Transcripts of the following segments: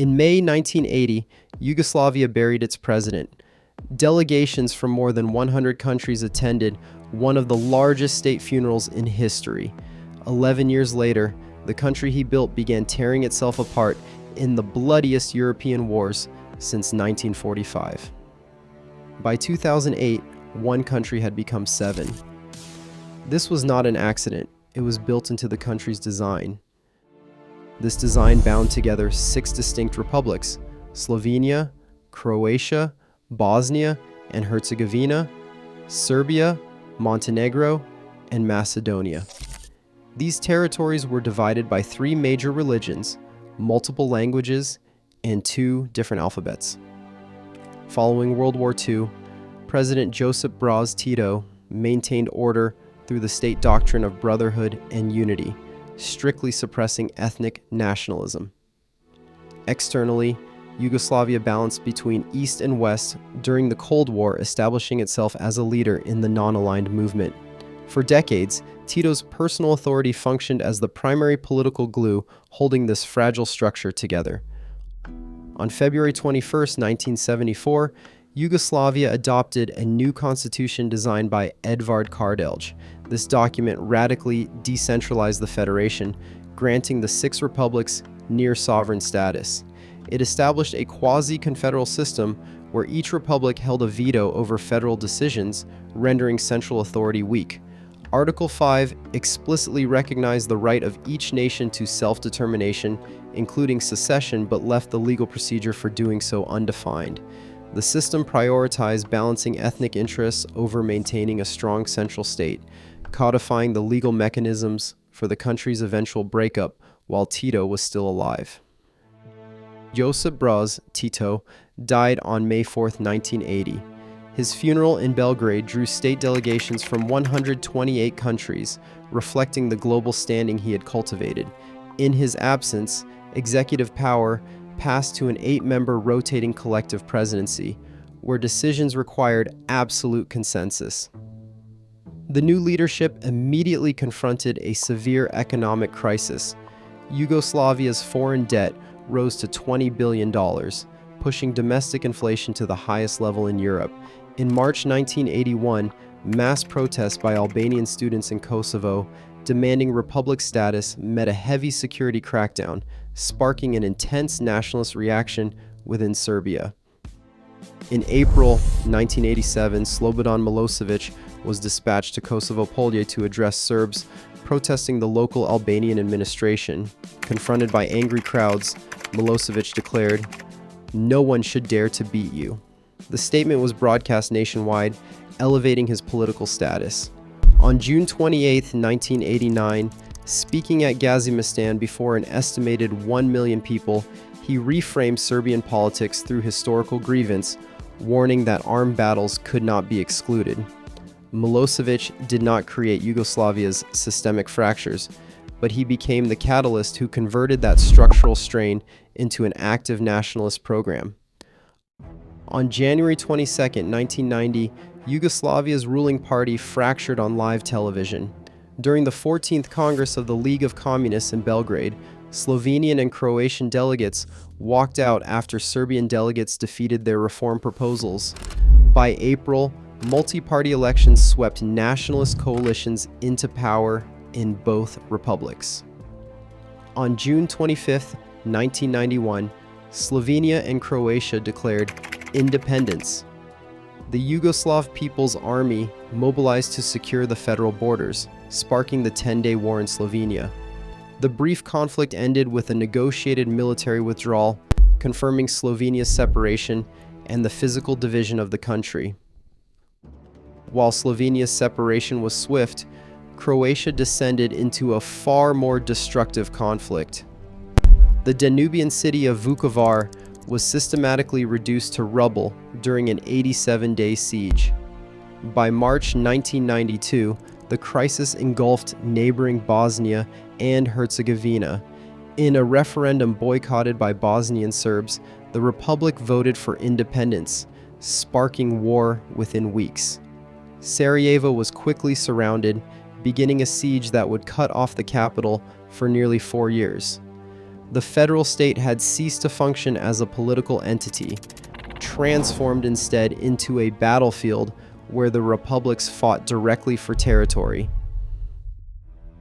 In May 1980, Yugoslavia buried its president. Delegations from more than 100 countries attended one of the largest state funerals in history. 11 years later, the country he built began tearing itself apart in the bloodiest European wars since 1945. By 2008, one country had become 7. This was not an accident. It was built into the country's design. This design bound together 6 distinct republics: Slovenia, Croatia, Bosnia and Herzegovina, Serbia, Montenegro, and Macedonia. These territories were divided by 3 major religions, multiple languages, and 2 different alphabets. Following World War II, President Josip Broz Tito maintained order through the state doctrine of Brotherhood and Unity, strictly suppressing ethnic nationalism. Externally, Yugoslavia balanced between East and West during the Cold War, establishing itself as a leader in the non-aligned movement. For decades, Tito's personal authority functioned as the primary political glue holding this fragile structure together. On February 21, 1974, Yugoslavia adopted a new constitution designed by Edvard Kardelj. This document radically decentralized the federation, granting the 6 republics near-sovereign status. It established a quasi-confederal system where each republic held a veto over federal decisions, rendering central authority weak. Article 5 explicitly recognized the right of each nation to self-determination, including secession, but left the legal procedure for doing so undefined. The system prioritized balancing ethnic interests over maintaining a strong central state, codifying the legal mechanisms for the country's eventual breakup while Tito was still alive. Josip Broz Tito died on May 4, 1980. His funeral in Belgrade drew state delegations from 128 countries, reflecting the global standing he had cultivated. In his absence, executive power passed to an 8-member rotating collective presidency, where decisions required absolute consensus. The new leadership immediately confronted a severe economic crisis. Yugoslavia's foreign debt rose to $20 billion, pushing domestic inflation to the highest level in Europe. In March 1981, mass protests by Albanian students in Kosovo demanding republic status met a heavy security crackdown, sparking an intense nationalist reaction within Serbia. In April 1987, Slobodan Milošević was dispatched to Kosovo Polje to address Serbs protesting the local Albanian administration. Confronted by angry crowds, Milošević declared, "No one should dare to beat you." The statement was broadcast nationwide, elevating his political status. On June 28, 1989, speaking at Gazimistan before an estimated 1 million people, he reframed Serbian politics through historical grievance, warning that armed battles could not be excluded. Milošević did not create Yugoslavia's systemic fractures, but he became the catalyst who converted that structural strain into an active nationalist program. On January 22, 1990, Yugoslavia's ruling party fractured on live television. During the 14th Congress of the League of Communists in Belgrade, Slovenian and Croatian delegates walked out after Serbian delegates defeated their reform proposals. By April, multi-party elections swept nationalist coalitions into power in both republics. On June 25, 1991, Slovenia and Croatia declared independence. The Yugoslav People's Army mobilized to secure the federal borders, sparking the 10-day war in Slovenia. The brief conflict ended with a negotiated military withdrawal, confirming Slovenia's separation and the physical division of the country. While Slovenia's separation was swift, Croatia descended into a far more destructive conflict. The Danubian city of Vukovar was systematically reduced to rubble during an 87-day siege. By March 1992, the crisis engulfed neighboring Bosnia and Herzegovina. In a referendum boycotted by Bosnian Serbs, the republic voted for independence, sparking war within weeks. Sarajevo was quickly surrounded, beginning a siege that would cut off the capital for nearly 4 years. The federal state had ceased to function as a political entity, transformed instead into a battlefield where the republics fought directly for territory.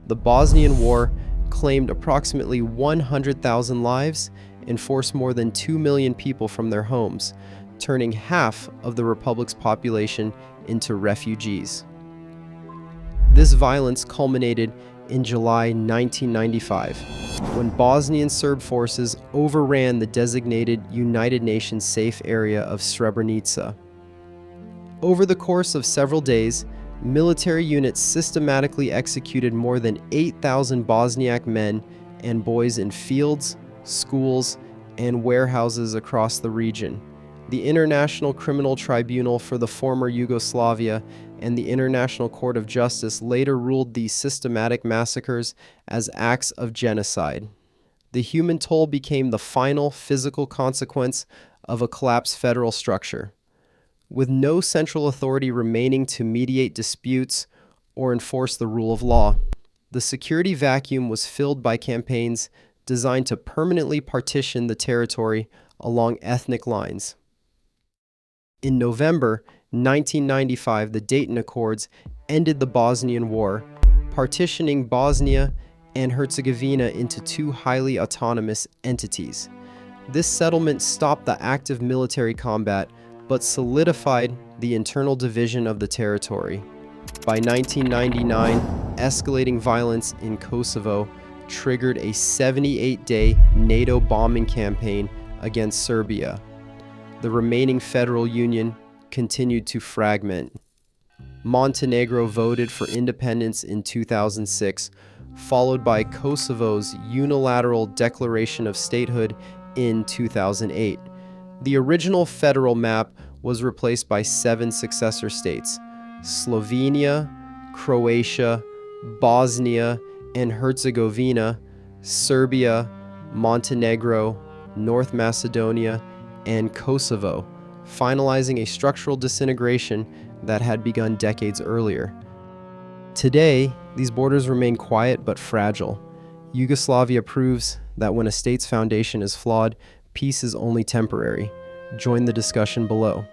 The Bosnian War claimed approximately 100,000 lives and forced more than 2 million people from their homes, turning half of the republic's population into refugees. This violence culminated in July 1995, when Bosnian Serb forces overran the designated United Nations safe area of Srebrenica. Over the course of several days, military units systematically executed more than 8,000 Bosniak men and boys in fields, schools, and warehouses across the region. The International Criminal Tribunal for the former Yugoslavia and the International Court of Justice later ruled these systematic massacres as acts of genocide. The human toll became the final physical consequence of a collapsed federal structure. With no central authority remaining to mediate disputes or enforce the rule of law, the security vacuum was filled by campaigns designed to permanently partition the territory along ethnic lines. In November 1995, the Dayton Accords ended the Bosnian War, partitioning Bosnia and Herzegovina into two highly autonomous entities. This settlement stopped the active military combat, but solidified the internal division of the territory. By 1999, escalating violence in Kosovo triggered a 78-day NATO bombing campaign against Serbia. The remaining federal union continued to fragment. Montenegro voted for independence in 2006, followed by Kosovo's unilateral declaration of statehood in 2008. The original federal map was replaced by 7 successor states: Slovenia, Croatia, Bosnia and Herzegovina, Serbia, Montenegro, North Macedonia, and Kosovo, finalizing a structural disintegration that had begun decades earlier. Today, these borders remain quiet but fragile. Yugoslavia proves that when a state's foundation is flawed, peace is only temporary. Join the discussion below.